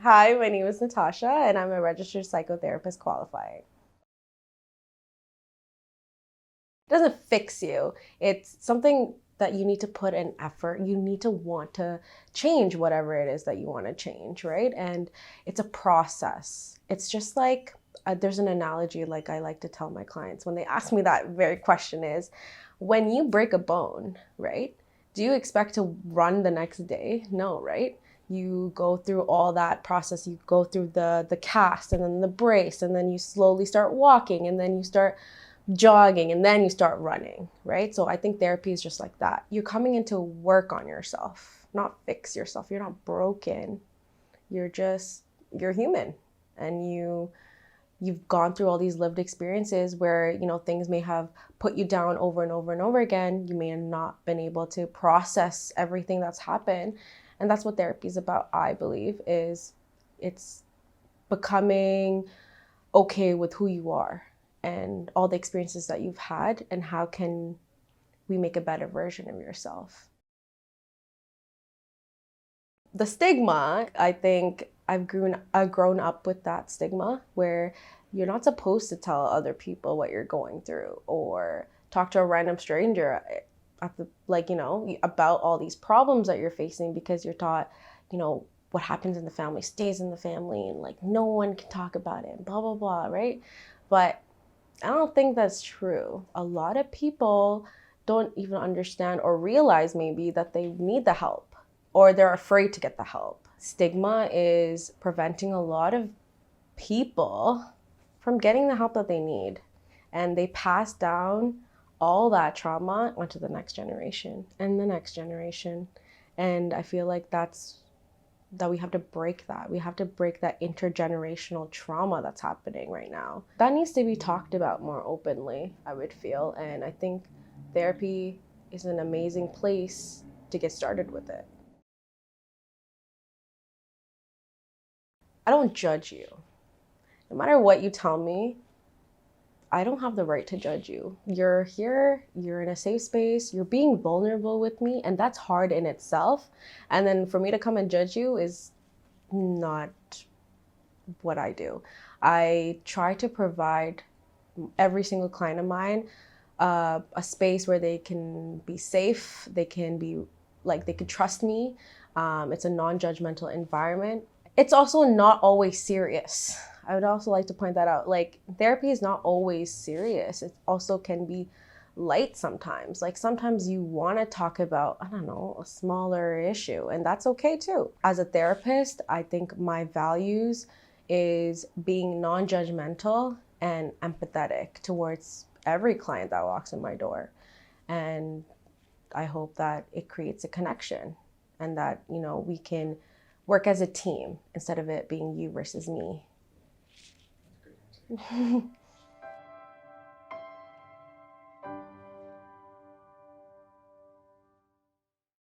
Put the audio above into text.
Hi, my name is Natasha, and I'm a registered psychotherapist qualifying. It doesn't fix you. It's something that you need to put in effort. You need to want to change whatever it is that you want to change, right? And it's a process. It's just like there's an analogy like I like to tell my clients when they ask me that very question is, when you break a bone, right? Do you expect to run the next day? No, right? You go through all that process. You go through the cast and then the brace, and then you slowly start walking, and then you start jogging, and then you start running, right? So I think therapy is just like that. You're coming in to work on yourself, not fix yourself. You're not broken. You're human, and you've gone through all these lived experiences where, things may have put you down over and over and over again. You may have not been able to process everything that's happened. And that's what therapy is about, I believe, is it's becoming okay with who you are and all the experiences that you've had, and how can we make a better version of yourself. The stigma, I think I've grown up with that stigma where you're not supposed to tell other people what you're going through or talk to a random stranger at the about all these problems that you're facing, because you're taught, what happens in the family stays in the family, and like no one can talk about it, blah blah blah, right? But I don't think that's true. A lot of people don't even understand or realize maybe that they need the help, or they're afraid to get the help. Stigma is preventing a lot of people from getting the help that they need. And they pass down all that trauma onto the next generation and the next generation. And I feel like that we have to break that. We have to break that intergenerational trauma that's happening right now. That needs to be talked about more openly, I would feel. And I think therapy is an amazing place to get started with it. I don't judge you. No matter what you tell me, I don't have the right to judge you. You're here, you're in a safe space, you're being vulnerable with me, and that's hard in itself. And then for me to come and judge you is not what I do. I try to provide every single client of mine a space where they can be safe, they can be like, they can trust me. It's a non-judgmental environment. It's also not always serious. I would also like to point that out. Like, therapy is not always serious. It also can be light sometimes. Like, sometimes you want to talk about, I don't know, a smaller issue, and that's okay too. As a therapist, I think my values is being non-judgmental and empathetic towards every client that walks in my door. And I hope that it creates a connection, and that, we can work as a team instead of it being you versus me.